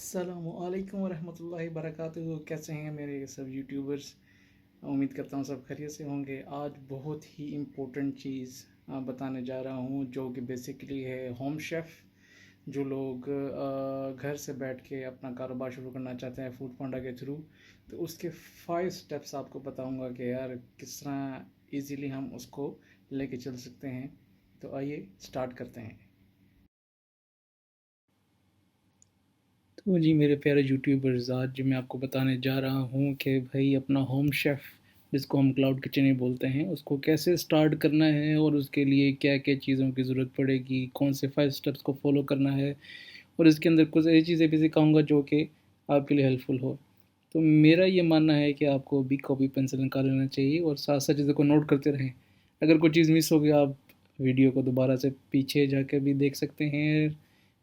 अस्सलामुअलैकुम वरहमतुल्लाहि वबरकातुहू। कैसे हैं मेरे सब यूट्यूबर्स? उम्मीद करता हूँ सब खैरियत से होंगे। आज बहुत ही इम्पोर्टेंट चीज़ बताने जा रहा हूँ, जो कि बेसिकली है होम शेफ़। जो लोग घर से बैठ के अपना कारोबार शुरू करना चाहते हैं फूड पांडा के थ्रू, तो उसके 5 स्टेप्स आपको बताऊँगा कि यार किस तरह ईज़िली हम उसको लेके चल सकते हैं। तो आइए स्टार्ट करते हैं। तो जी मेरे प्यारे यूट्यूबर्स, आज जो मैं आपको बताने जा रहा हूँ कि भाई अपना होम शेफ़, जिसको हम क्लाउड किचन ही बोलते हैं, उसको कैसे स्टार्ट करना है और उसके लिए क्या क्या चीज़ों की ज़रूरत पड़ेगी, कौन से 5 स्टेप्स को फॉलो करना है। और इसके अंदर कुछ ऐसी चीज़ें भी सिखाऊंगा जो कि आपके लिए हेल्पफुल हो। तो मेरा ये मानना है कि आपको भी कॉपी पेंसिल निकाल लेना चाहिए और साथ साथ चीज़ों को नोट करते रहें। अगर कोई चीज़ मिस हो गया, आप वीडियो को दोबारा से पीछे जाकर भी देख सकते हैं,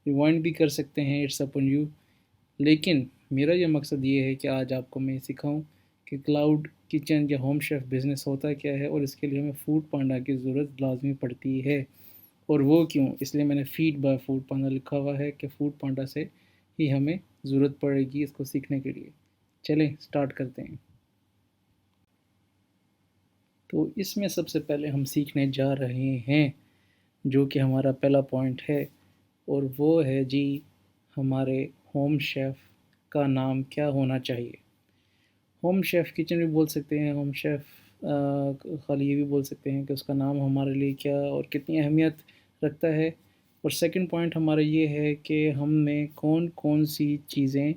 रिवाइंड भी कर सकते हैं, इट्स अपन यू। लेकिन मेरा ये मकसद ये है कि आज आपको मैं सिखाऊं कि क्लाउड किचन या होम शेफ़ बिज़नेस होता क्या है और इसके लिए हमें फूड पांडा की ज़रूरत लाजमी पड़ती है। और वो क्यों? इसलिए मैंने फीड बाय फूड पांडा लिखा हुआ है कि फूड पांडा से ही हमें ज़रूरत पड़ेगी इसको सीखने के लिए। चलें स्टार्ट करते हैं। तो इसमें सबसे पहले हम सीखने जा रहे हैं, जो कि हमारा पहला पॉइंट है, और वो है जी हमारे होम शेफ़ का नाम क्या होना चाहिए। होम शेफ़ किचन भी बोल सकते हैं, होम शेफ़ खाली ये भी बोल सकते हैं कि उसका नाम हमारे लिए क्या और कितनी अहमियत रखता है। और सेकंड पॉइंट हमारा ये है कि हमें कौन कौन सी चीज़ें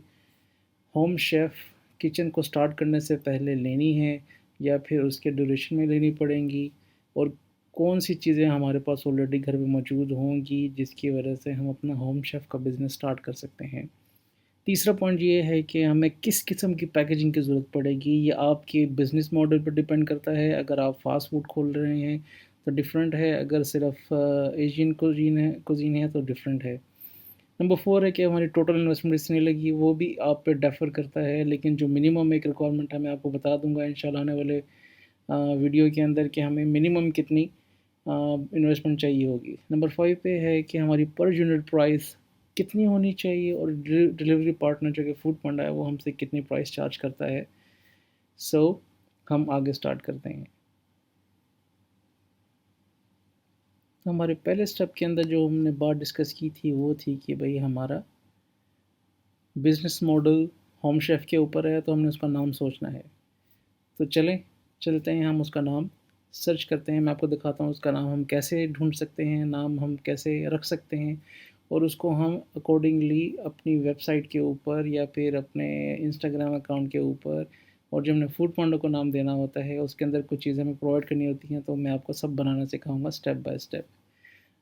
होम शेफ़ किचन को स्टार्ट करने से पहले लेनी है या फिर उसके ड्यूरेशन में लेनी पड़ेंगी, और कौन सी चीज़ें हमारे पास ऑलरेडी घर में मौजूद होंगी जिसकी वजह से हम अपना होम शेफ़ का बिज़नेस स्टार्ट कर सकते हैं। तीसरा पॉइंट ये है कि हमें किस किस्म की पैकेजिंग की ज़रूरत पड़ेगी। ये आपके बिज़नेस मॉडल पर डिपेंड करता है। अगर आप फ़ास्ट फूड खोल रहे हैं तो डिफरेंट है, अगर सिर्फ एशियन कुजीन है तो डिफरेंट है। नंबर 4 है कि हमारी टोटल इन्वेस्टमेंट इसमें लगी, वो भी आप पे डिफ़र करता है, लेकिन जो मिनिमम एक रिक्वायरमेंट है मैं आपको बता दूंगा इंशाल्लाह आने वाले वीडियो के अंदर कि हमें मिनिमम कितनी इन्वेस्टमेंट चाहिए होगी। नंबर 5 पे है कि हमारी पर यूनिट प्राइस कितनी होनी चाहिए, और डिलीवरी पार्टनर जो कि फूड पांडा है वो हमसे कितनी प्राइस चार्ज करता है। सो हम आगे स्टार्ट करते हैं। तो हमारे पहले स्टेप के अंदर जो हमने बात डिस्कस की थी वो थी कि भाई हमारा बिज़नेस मॉडल होम शेफ़ के ऊपर है, तो हमने उसका नाम सोचना है। तो चलते हैं, हम उसका नाम सर्च करते हैं। मैं आपको दिखाता हूँ उसका नाम हम कैसे ढूंढ सकते हैं, नाम हम कैसे रख सकते हैं, और उसको हम अकॉर्डिंगली अपनी वेबसाइट के ऊपर या फिर अपने इंस्टाग्राम अकाउंट के ऊपर, और जब हमने फूड पांडा को नाम देना होता है उसके अंदर कुछ चीज़ें हमें प्रोवाइड करनी होती हैं, तो मैं आपको सब बनाना सिखाऊंगा स्टेप बाय स्टेप।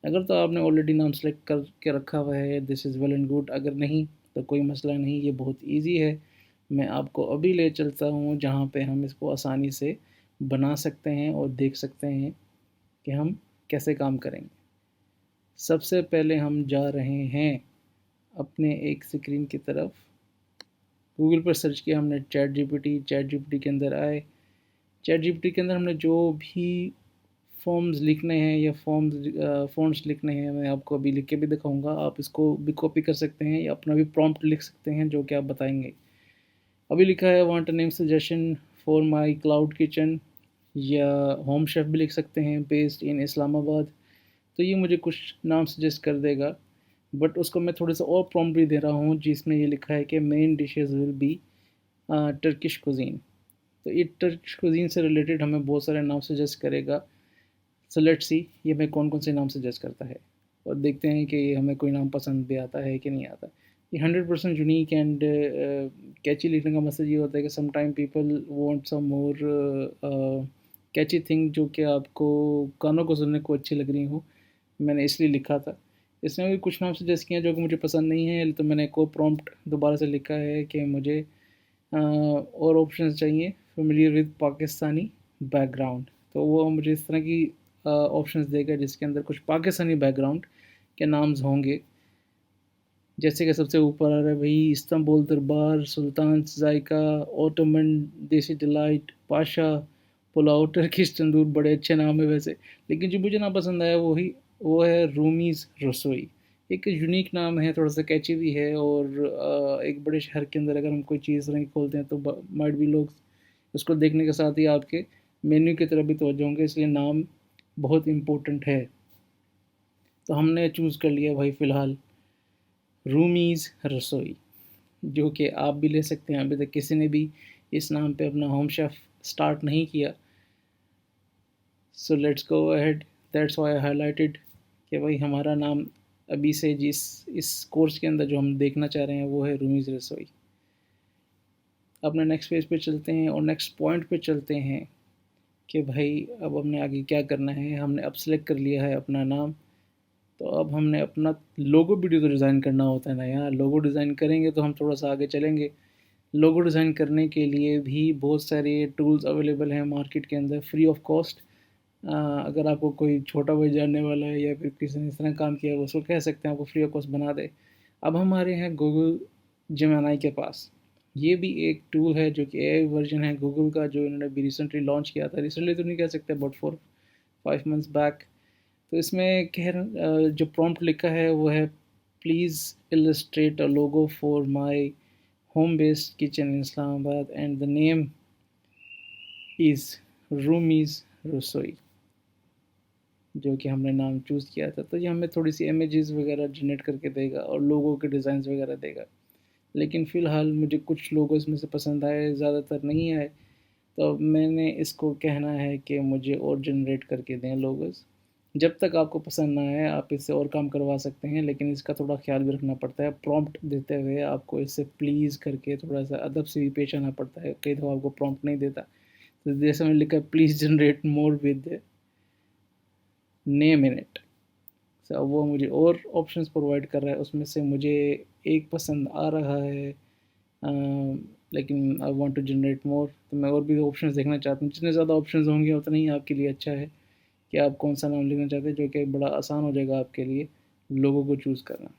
अगर तो आपने ऑलरेडी नाम सेलेक्ट करके रखा हुआ है, this is well and good. अगर नहीं तो कोई मसला नहीं, ये बहुत ईजी है। मैं आपको अभी ले चलता हूँ जहाँ पे हम इसको आसानी से बना सकते हैं और देख सकते हैं कि हम कैसे काम करेंगे। सबसे पहले हम जा रहे हैं अपने एक स्क्रीन की तरफ। गूगल पर सर्च किया हमने चैट जीपीटी के अंदर आए। चैट जीपीटी के अंदर हमने जो भी फॉर्म्स लिखने हैं या फ़ॉन्ट्स लिखने हैं, मैं आपको अभी लिख के भी दिखाऊंगा। आप इसको भी कॉपी कर सकते हैं या अपना भी प्रॉम्प्ट लिख सकते हैं जो कि आप बताएंगे। अभी लिखा है want a name suggestion for my cloud kitchen, या होम शेफ़ भी लिख सकते हैं बेस्ड इन इस्लामाबाद। तो ये मुझे कुछ नाम सजेस्ट कर देगा, बट उसको मैं थोड़ा सा और प्रॉम्प्ट भी दे रहा हूँ जिसमें ये लिखा है कि main dishes will be Turkish cuisine. तो ये टर्किश कुजीन से रिलेटेड हमें बहुत सारे नाम सजेस्ट करेगा। सो लेट्स सी ये मैं कौन कौन से नाम सजेस्ट करता है, और देखते हैं कि हमें कोई नाम पसंद भी आता है कि नहीं आता। ये 100% यूनिक एंड कैची लिखने का मकसद ये होता है कि some time people want some more catchy thing जो कि आपको कानों को सुनने को अच्छी लग रही हो। मैंने इसलिए लिखा था। इसमें भी कुछ नाम सजेस्ट किए हैं जो कि मुझे पसंद नहीं है, तो मैंने को प्रॉम्प्ट दोबारा से लिखा है कि मुझे और ऑप्शंस चाहिए फेमिलियर विद पाकिस्तानी बैकग्राउंड। तो वो मुझे इस तरह की ऑप्शंस देगा जिसके अंदर कुछ पाकिस्तानी बैकग्राउंड के नाम्स होंगे। जैसे कि सबसे ऊपर आ रहा है भाई इस्तांबुल दरबार, सुल्तान जायका, ओटोमन, देसी डिलाइट, पाशा, पुलाव, टर्किश तंदूर। बड़े अच्छे नाम है वैसे, लेकिन जो मुझे ना पसंद आया वो है रूमीज़ रसोई। एक यूनिक नाम है, थोड़ा सा कैची भी है, और एक बड़े शहर के अंदर अगर हम कोई चीज़ रंग खोलते हैं तो माइट भी लोग उसको देखने के साथ ही आपके मेन्यू की तरफ भी तवज्जो होंगे, इसलिए नाम बहुत इम्पोर्टेंट है। तो हमने चूज़ कर लिया भाई फ़िलहाल रूमीज़ रसोई, जो कि आप भी ले सकते हैं। अभी तक किसी ने भी इस नाम पे अपना होम शेफ़ स्टार्ट नहीं किया। So let's go ahead, that's why I highlighted कि भाई हमारा नाम अभी से जिस इस कोर्स के अंदर जो हम देखना चाह रहे हैं वो है रूमीज़ रसोई। अपने नेक्स्ट पेज पे चलते हैं और नेक्स्ट पॉइंट पे चलते हैं कि भाई अब हमने आगे क्या करना है। हमने अब सेलेक्ट कर लिया है अपना नाम, तो अब हमने अपना लोगो वीडियो तो डिज़ाइन करना होता है ना यार। लोगो डिज़ाइन करेंगे तो हम थोड़ा सा आगे चलेंगे। लोगो डिज़ाइन करने के लिए भी बहुत सारे टूल्स अवेलेबल हैं मार्केट के अंदर फ्री ऑफ कॉस्ट। अगर आपको कोई छोटा भाई जानने वाला है या फिर किसी ने इस तरह काम किया है, उसको कह सकते हैं आपको फ्री ऑफ कॉस्ट बना दे। अब हमारे हैं गूगल जेमिनी के पास। ये भी एक टूल है जो कि एआई वर्जन है गूगल का, जो इन्होंने भी रिसेंटली लॉन्च किया था। रिसेंटली तो नहीं कह सकते, बट 4-5 मंथ्स बैक। तो इसमें जो प्रॉम्प्ट लिखा है वो है please illustrate a logo for my home based kitchen in Islamabad and the name is Rumi's रसोई, जो कि हमने नाम चूज़ किया था। तो ये हमें थोड़ी सी इमेजेस वगैरह जनरेट करके देगा और लोगों के डिज़ाइंस वगैरह देगा। लेकिन फ़िलहाल मुझे कुछ लोगो इसमें से पसंद आए, ज़्यादातर नहीं आए, तो मैंने इसको कहना है कि मुझे और जनरेट करके दें लोगोस। जब तक आपको पसंद ना आए आप इससे और काम करवा सकते हैं, लेकिन इसका थोड़ा ख्याल भी रखना पड़ता है। प्रॉम्प्ट देते हुए आपको इससे प्लीज़ करके थोड़ा सा अदब से भी पेश आना पड़ता है। कई दफ़ा आपको प्रॉम्प्ट नहीं देता, तो जैसे मैंने लिखा please generate more with name in it. तो वो मुझे और ऑप्शंस प्रोवाइड कर रहा है, उसमें से मुझे एक पसंद आ रहा है, लेकिन I want to generate more. तो मैं और भी ऑप्शंस देखना चाहता हूँ। जितने ज़्यादा ऑप्शंस होंगे उतना ही आपके लिए अच्छा है कि आप कौन सा नाम लिखना चाहते हैं, जो कि बड़ा आसान हो जाएगा आपके लिए लोगों को चूज़ करना।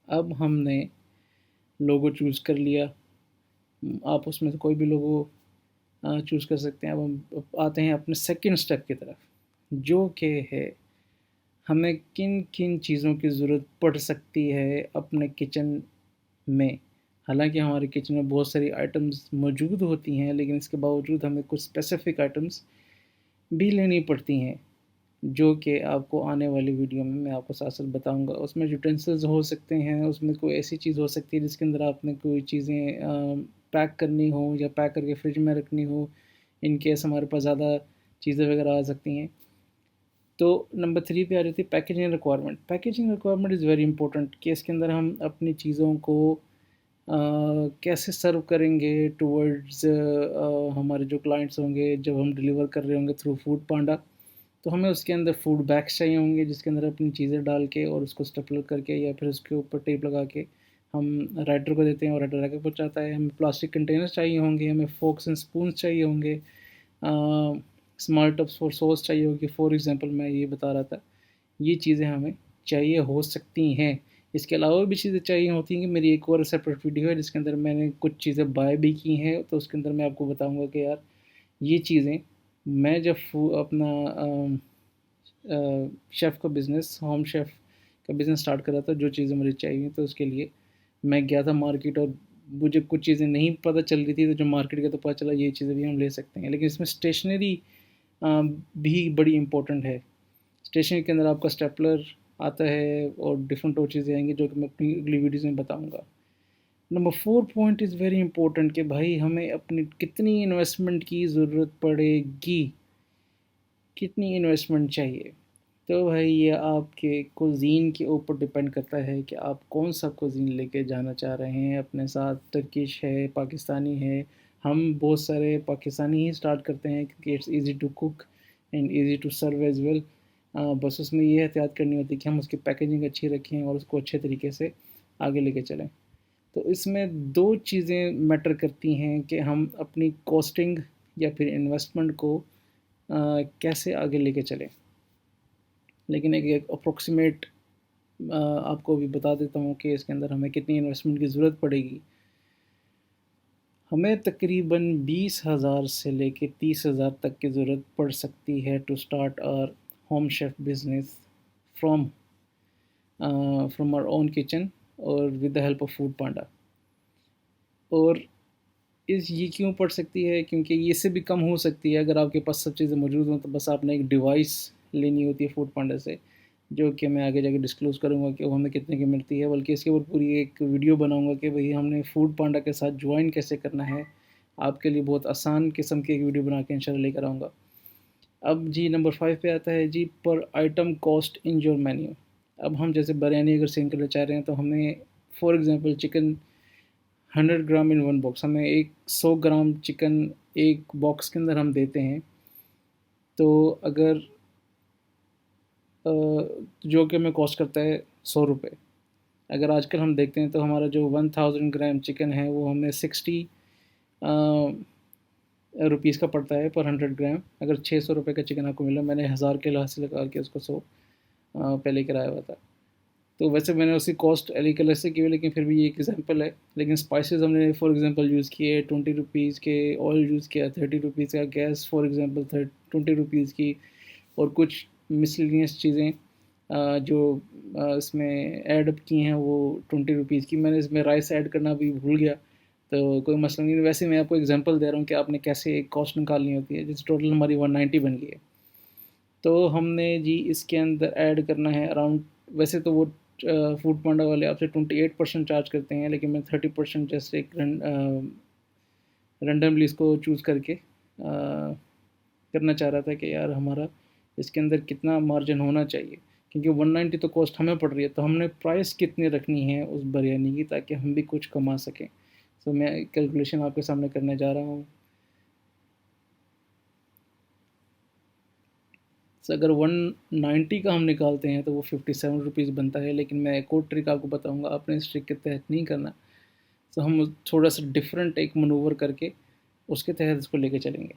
अब हमने लोगो चूज़ कर लिया, आप उसमें से कोई भी लोगो चूज़ कर सकते हैं। अब हम आते हैं अपने सेकंड स्टेप की तरफ, जो कि है हमें किन किन चीज़ों की ज़रूरत पड़ सकती है अपने किचन में। हालांकि हमारे किचन में बहुत सारी आइटम्स मौजूद होती हैं, लेकिन इसके बावजूद हमें कुछ स्पेसिफ़िक आइटम्स भी लेनी पड़ती हैं, जो कि आपको आने वाली वीडियो में मैं आपको साथ साथ बताऊंगा। उसमें यूटेंसिल्स हो सकते हैं, उसमें कोई ऐसी चीज़ हो सकती है जिसके अंदर आपने कोई चीज़ें पैक करनी हो या पैक करके फ्रिज में रखनी हो, इन केस हमारे पास ज़्यादा चीज़ें वगैरह आ सकती हैं। तो नंबर 3 पे आ रही थी packaging requirement. Packaging requirement is very important कि इसके अंदर हम अपनी चीज़ों को कैसे सर्व करेंगे टुवर्ड्स हमारे जो क्लाइंट्स होंगे, जब हम डिलीवर कर रहे होंगे थ्रू फूड पांडा, तो हमें उसके अंदर फूड बैग्स चाहिए होंगे जिसके अंदर अपनी चीज़ें डाल के और उसको स्टेपलर करके या फिर उसके ऊपर टेप लगा के हम राइडर को देते हैं और राइडर आके पहुंचाता है। हमें प्लास्टिक कंटेनर्स चाहिए होंगे, हमें फोक्स एंड स्पून चाहिए होंगे, स्मॉल टब्स फॉर सॉस चाहिए होगी। फॉर एग्जांपल मैं ये बता रहा था, ये चीज़ें हमें चाहिए हो सकती हैं। इसके अलावा भी चीज़ें चाहिए होती हैं कि मेरी एक और सेपरेट वीडियो है जिसके अंदर मैंने कुछ चीज़ें बाय भी की हैं, तो उसके अंदर मैं आपको बताऊंगा कि यार ये चीज़ें मैं जब अपना शेफ़ का बिज़नेस, होम शेफ़ का बिज़नेस स्टार्ट करा था, जो चीज़ें मुझे चाहिए तो उसके लिए मैं गया था मार्केट, और मुझे कुछ चीज़ें नहीं पता चल रही थी, तो जो मार्केट गया तो पता चला ये चीज़ें भी हम ले सकते हैं। लेकिन इसमें स्टेशनरी भी बड़ी इंपॉर्टेंट है। स्टेशनरी के अंदर आपका स्टेपलर आता है और डिफरेंट और चीज़ें आएंगी जो कि मैं अपनी अगली वीडियोज़ में बताऊँगा। Number 4 point is very important कि भाई हमें अपनी कितनी इन्वेस्टमेंट की ज़रूरत पड़ेगी, कितनी इन्वेस्टमेंट चाहिए। तो भाई ये आपके कुज़ीन के ऊपर डिपेंड करता है कि आप कौन सा कुज़ीन लेके जाना चाह रहे हैं अपने साथ। टर्किश है, पाकिस्तानी है। हम बहुत सारे पाकिस्तानी ही स्टार्ट करते हैं क्योंकि it's easy to cook and easy to serve as well. बस उसमें ये एहतियात करनी होती है कि हम उसकी पैकेजिंग अच्छी रखें और उसको अच्छे तरीके से आगे लेके चलें। तो इसमें दो चीज़ें मैटर करती हैं कि हम अपनी कॉस्टिंग या फिर इन्वेस्टमेंट को कैसे आगे लेके चलें। लेकिन एक अप्रोक्सीमेट आपको भी बता देता हूँ कि इसके अंदर हमें कितनी इन्वेस्टमेंट की ज़रूरत पड़ेगी। हमें तकरीबन 20,000 से लेके 30,000 तक की ज़रूरत पड़ सकती है to start our home chef business from from our own kitchen और with the help of Foodpanda. और ये क्यों पड़ सकती है, क्योंकि ये इससे भी कम हो सकती है अगर आपके पास सब चीज़ें मौजूद हों। तो बस आपने एक डिवाइस लेनी होती है फूड पांडा से, जो कि मैं आगे जाके डिस्क्लोज़ करूँगा कि वो हमें कितने की मिलती है, बल्कि इसके ऊपर पूरी एक वीडियो बनाऊँगा कि भई हमने फूड पांडा के साथ जॉइन कैसे करना है। आपके लिए बहुत आसान किस्म की एक वीडियो बना के इंशाल्लाह लेकर आऊँगा। अब जी नंबर 5 पे आता है जी, पर item cost in your menu. अब हम जैसे बिरयानी अगर सेल करना चाह रहे हैं तो हमें for example chicken 100 gram in one box, हमें एक 100 ग्राम चिकन एक बॉक्स के अंदर हम देते हैं। तो अगर जो कि हमें कॉस्ट करता है 100 रुपये। अगर आजकल हम देखते हैं तो हमारा जो 1000 ग्राम चिकन है वो हमें 60 रुपीज़ का पड़ता है पर 100 ग्राम। अगर 600 रुपये का चिकन आपको मिला, मैंने 1000 के लिहाज से लगा के उसको 100 पहले कराया हुआ था। तो वैसे मैंने उसकी कॉस्ट अलग अलग से की हुई, लेकिन फिर भी ये एक एग्जांपल है। लेकिन स्पाइसेस हमने फॉर एग्जांपल यूज़ किए 20 रुपीज़ के, ऑयल यूज़ किया 30 रुपीज़ का, गैस फॉर एग्जांपल 20 रुपीज़ की, और कुछ मिसलिनियस चीज़ें जो इसमें ऐड अप की हैं वो 20 रुपीज़ की। मैंने इसमें राइस ऐड करना भी भूल गया, तो कोई मसला नहीं। वैसे मैं आपको एग्जांपल दे रहा हूँ कि आपने कैसे एक कॉस्ट निकालनी होती है, जिस टोटल हमारी 190 बन गई है। तो हमने जी इसके अंदर ऐड करना है अराउंड, वैसे तो वो फूड पांडा वाले आपसे 28% चार्ज करते हैं, लेकिन मैं 30% जैसे एक रैंडमली इसको चूज़ करके करना चाह रहा था कि यार हमारा इसके अंदर कितना मार्जिन होना चाहिए, क्योंकि 190 तो कॉस्ट हमें पड़ रही है, तो हमने प्राइस कितनी रखनी है उस बिरयानी की ताकि हम भी कुछ कमा सकें। तो मैं कैलकुलेशन आपके सामने करने जा रहा हूँ। तो अगर 190 का हम निकालते हैं तो वो 57 रुपीज़ बनता है। लेकिन मैं एक और ट्रिक आपको बताऊंगा, आपने इस ट्रिक के तहत नहीं करना। तो हम थोड़ा सा डिफरेंट एक मनूवर करके उसके तहत इसको लेके चलेंगे।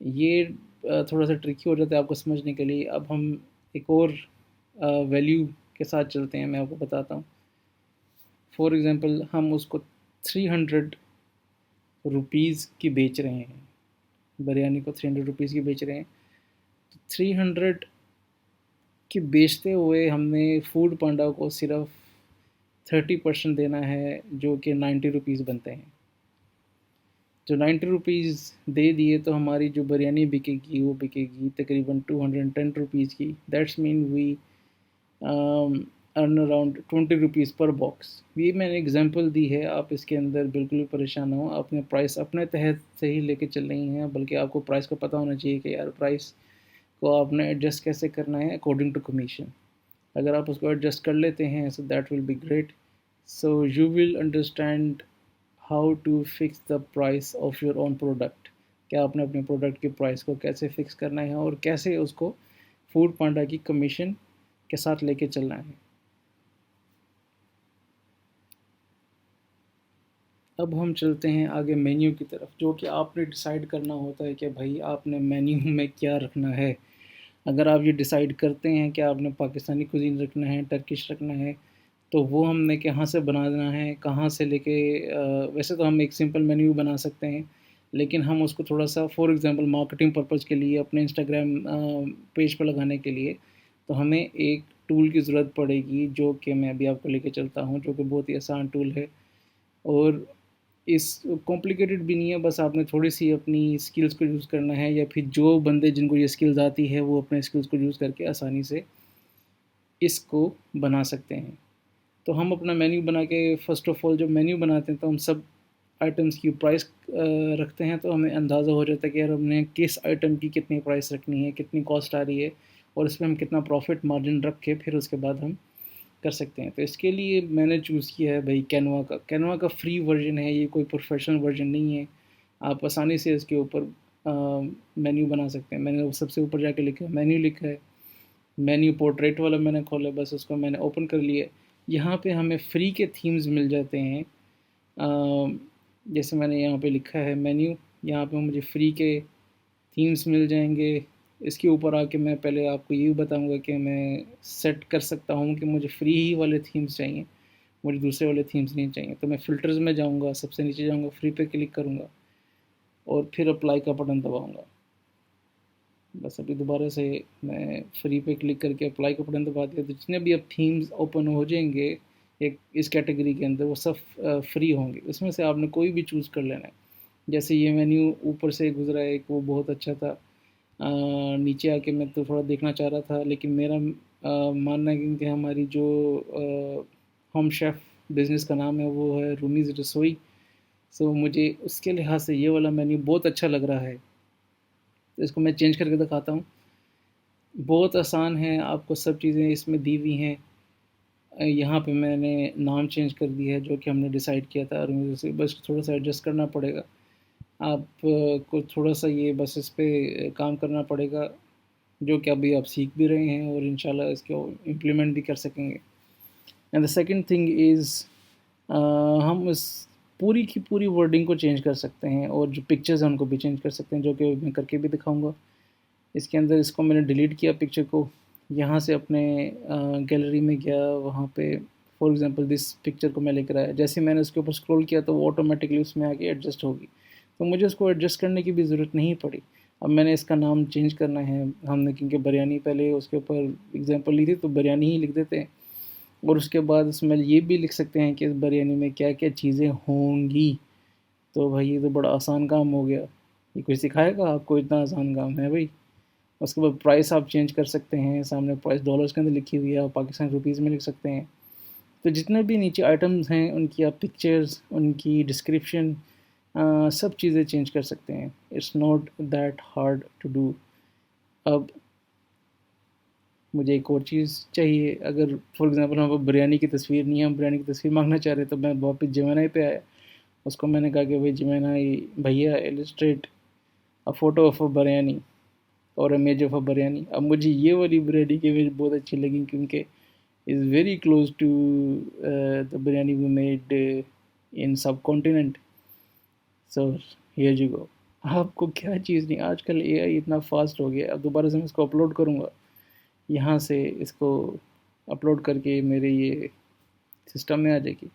ये थोड़ा सा ट्रिकी हो जाता है आपको समझने के लिए। अब हम एक और वैल्यू के साथ चलते हैं, मैं आपको बताता हूँ। फॉर एग्ज़ाम्पल हम उसको 300 रुपीज़ की बेच रहे हैं, बिरयानी को 300 रुपीज़ की बेच रहे हैं। तो 300 कि बेचते हुए हमने फूड पांडा को सिर्फ 30% देना है, जो कि 90 रुपीज़ बनते हैं। जो 90 रुपीज़ दे दिए तो हमारी जो बिरयानी बिकेगी वो बिकेगी तकरीबन 210 रुपीज़ की। That's mean we earn around 20 rupees per box. ये मैंने एग्जांपल दी है, आप इसके अंदर बिल्कुल भी परेशान हो। आपने प्राइस अपने तहत से ही लेके चल रही हैं, बल्कि आपको प्राइस का पता होना चाहिए कि यार प्राइस को आपने एडजस्ट कैसे करना है अकॉर्डिंग टू कमीशन। अगर आप उसको एडजस्ट कर लेते हैं so that will be great. So you will understand how to fix the price of your own product. क्या आपने अपने प्रोडक्ट की प्राइस को कैसे फिक्स करना है और कैसे उसको फूड पांडा की कमीशन के साथ लेके चलना है। अब हम चलते हैं आगे मेन्यू की तरफ, जो कि आपने डिसाइड करना होता है कि भाई आपने मेन्यू में क्या रखना है। अगर आप ये डिसाइड करते हैं कि आपने पाकिस्तानी कुजीन रखना है, टर्किश रखना है, तो वो हमने कहाँ से बनाना है, कहाँ से लेके वैसे तो हम एक सिंपल मेन्यू बना सकते हैं, लेकिन हम उसको थोड़ा सा फॉर एग्जांपल मार्केटिंग पर्पज़ के लिए अपने इंस्टाग्राम पेज पर लगाने के लिए तो हमें एक टूल की ज़रूरत पड़ेगी, जो कि मैं अभी आपको लेके चलता हूँ, जो कि बहुत ही आसान टूल है। और इस कॉम्प्लिकेटेड भी नहीं है, बस आपने थोड़ी सी अपनी स्किल्स को यूज़ करना है, या फिर जो बंदे जिनको ये स्किल्स आती है वो अपने स्किल्स को यूज़ करके आसानी से इसको बना सकते हैं। तो हम अपना मेन्यू बना के फ़र्स्ट ऑफ़ ऑल जब मेन्यू बनाते हैं तो हम सब आइटम्स की प्राइस रखते हैं, तो हमें अंदाज़ा हो जाता है कि यार हमने किस आइटम की कितनी प्राइस रखनी है, कितनी कॉस्ट आ रही है, और इसमें हम कितना प्रॉफिट मार्जिन रख के फिर उसके बाद हम कर सकते हैं। तो इसके लिए मैंने चूज़ किया है भाई कैनवा का। कैनवा का फ्री वर्जन है, ये कोई प्रोफेशनल वर्जन नहीं है। आप आसानी से इसके ऊपर मेन्यू बना सकते हैं। मैंने सबसे ऊपर जाके लिखा है मेन्यू लिखा है, मेन्यू पोर्ट्रेट वाला मैंने खोला, बस उसको मैंने ओपन कर लिया। यहाँ पे हमें फ्री के थीम्स मिल जाते हैं। जैसे मैंने यहाँ पे लिखा है मेन्यू, यहाँ पे मुझे फ्री के थीम्स मिल जाएंगे। इसके ऊपर आके मैं पहले आपको ये बताऊंगा कि मैं सेट कर सकता हूँ कि मुझे फ्री ही वाले थीम्स चाहिए, मुझे दूसरे वाले थीम्स नहीं चाहिए। तो मैं फ़िल्टर्स में जाऊँगा, सबसे नीचे जाऊँगा, फ्री पे क्लिक करूँगा और फिर अप्लाई का बटन दबाऊँगा। बस अभी दोबारा से मैं फ्री पे क्लिक करके अप्लाई का बटन दबा दिया, तो जितने भी अब थीम्स ओपन हो जाएंगे एक इस कैटेगरी के अंदर, वो सब फ्री होंगे। उसमें से आपने कोई भी चूज़ कर लेना है। जैसे ये मेन्यू ऊपर से गुजरा है, एक वो बहुत अच्छा था। नीचे आके मैं तो थोड़ा देखना चाह रहा था, लेकिन मेरा मानना है क्योंकि हमारी जो होम शेफ़ बिज़नेस का नाम है वो है रूमीज़ रसोई, सो मुझे उसके लिहाज से ये वाला मेन्यू बहुत अच्छा लग रहा है। तो इसको मैं चेंज करके दिखाता हूँ। बहुत आसान है, आपको सब चीज़ें इसमें दी हुई हैं। यहाँ पे मैंने नाम चेंज कर दिया है जो कि हमने डिसाइड किया था, और मुझे बस थोड़ा सा एडजस्ट करना पड़ेगा। आप को थोड़ा सा ये बस इस पे काम करना पड़ेगा, जो कि अभी आप सीख भी रहे हैं और इंशाल्लाह इसको इम्प्लीमेंट भी कर सकेंगे। And the second thing is, हम इस पूरी की पूरी वर्डिंग को चेंज कर सकते हैं, और जो पिक्चर्स हैं उनको भी चेंज कर सकते हैं, जो कि मैं करके भी दिखाऊंगा। इसके अंदर इसको मैंने डिलीट किया पिक्चर को, यहाँ से अपने गैलरी में गया, वहाँ पे फॉर एग्जांपल दिस पिक्चर को मैं लेकर आया। जैसे मैंने उसके ऊपर स्क्रॉल किया तो वो ऑटोमेटिकली उसमें आके एडजस्ट होगी, तो मुझे उसको एडजस्ट करने की भी ज़रूरत नहीं पड़ी। अब मैंने इसका नाम चेंज करना है, हमने क्योंकि बिरयानी पहले उसके ऊपर एग्जांपल ली थी तो बिरयानी ही लिख देते हैं, और उसके बाद उसमें ये भी लिख सकते हैं कि इस बिरयानी में क्या क्या चीज़ें होंगी। तो भाई ये तो बड़ा आसान काम हो गया, ये कोई सिखाएगा आपको? इतना आसान काम है भाई। उसके बाद प्राइस आप चेंज कर सकते हैं, सामने प्राइस डॉलर्स के अंदर लिखी हुई है, आप पाकिस्तान रुपीज़ में लिख सकते हैं। तो जितने भी नीचे आइटम्स हैं उनकी आप पिक्चर्स, उनकी डिस्क्रिप्शन, सब चीज़ें चेंज कर सकते हैं। It's not that hard to do. अब मुझे एक और चीज़ चाहिए, अगर फॉर एग्ज़ाम्पल हमारे पास बिरयानी की तस्वीर नहीं है, हम बिरयानी की तस्वीर मांगना चाह रहे हैं, तो मैं वापस जमेनाई पे आया। उसको मैंने कहा कि भाई जमेनाई भैया illustrate a photo of a biryani और इमेज ऑफ अ बिरयानी। अब मुझे ये वाली बिरयानी की इमेज बहुत अच्छी लगी, क्योंकि is very close to the biryani we made in subcontinent. So here you go. आपको क्या चीज़ नहीं, आजकल एआई इतना फास्ट हो गया। अब दोबारा से मैं इसको अपलोड करूँगा, यहाँ से इसको अपलोड करके मेरे ये सिस्टम में आ जाएगी।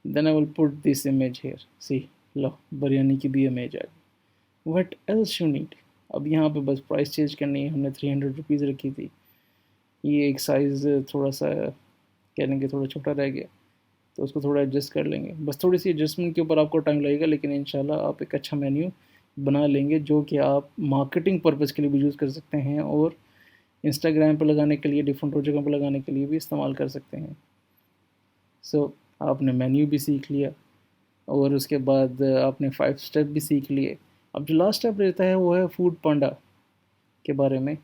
Then I will put this image here, see लो बिरयानी की भी इमेज आ गई। What else you need? अब यहाँ पे बस प्राइस चेंज करनी है, हमने 300 रुपीज़ रखी थी, ये एक साइज़ थोड़ा सा कह लेंगे थोड़ा छोटा रह गया, तो उसको थोड़ा एडजस्ट कर लेंगे। बस थोड़ी सी एडजस्टमेंट के ऊपर आपको टाइम लगेगा, लेकिन इंशाल्लाह आप एक अच्छा मेन्यू बना लेंगे, जो कि आप मार्केटिंग पर्पज़ के लिए भी यूज़ कर सकते हैं, और इंस्टाग्राम पर लगाने के लिए, डिफरेंट जगहों पर लगाने के लिए भी इस्तेमाल कर सकते हैं। सो आपने मेन्यू भी सीख लिया, और उसके बाद आपने 5 स्टेप भी सीख लिए। अब जो लास्ट स्टेप रहता है वो है फूड पांडा के बारे में,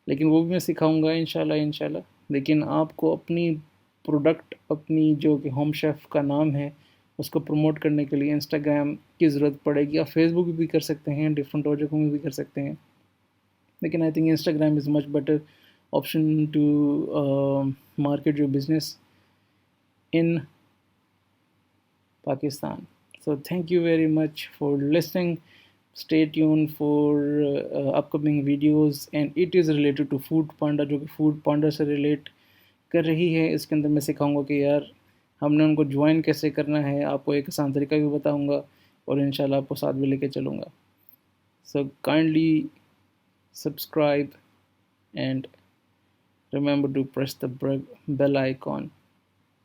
लेकिन वो भी मैं सिखाऊंगा इंशाल्लाह इंशाल्लाह। लेकिन आपको अपनी प्रोडक्ट, अपनी जो कि होम शेफ़ का नाम है, उसको प्रमोट करने के लिए इंस्टाग्राम की ज़रूरत पड़ेगी। आप फेसबुक भी कर सकते हैं, डिफरेंट और जगहों में भी कर सकते हैं, लेकिन I think Instagram is much better option to market your business in Pakistan. So thank you very much for listening. Stay tuned for upcoming videos, and it is related to Food Panda, जो कि Food Panda से relate कर रही है। इसके अंदर मैं सिखाऊंगा कि यार हमने उनको ज्वाइन कैसे करना है, आपको एक आसान तरीका भी बताऊंगा, और इंशाल्लाह आपको साथ भी लेके चलूँगा। So kindly subscribe and remember to press the bell icon.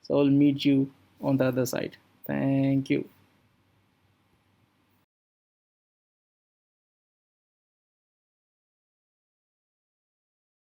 So I'll meet you on the other side. Thank you.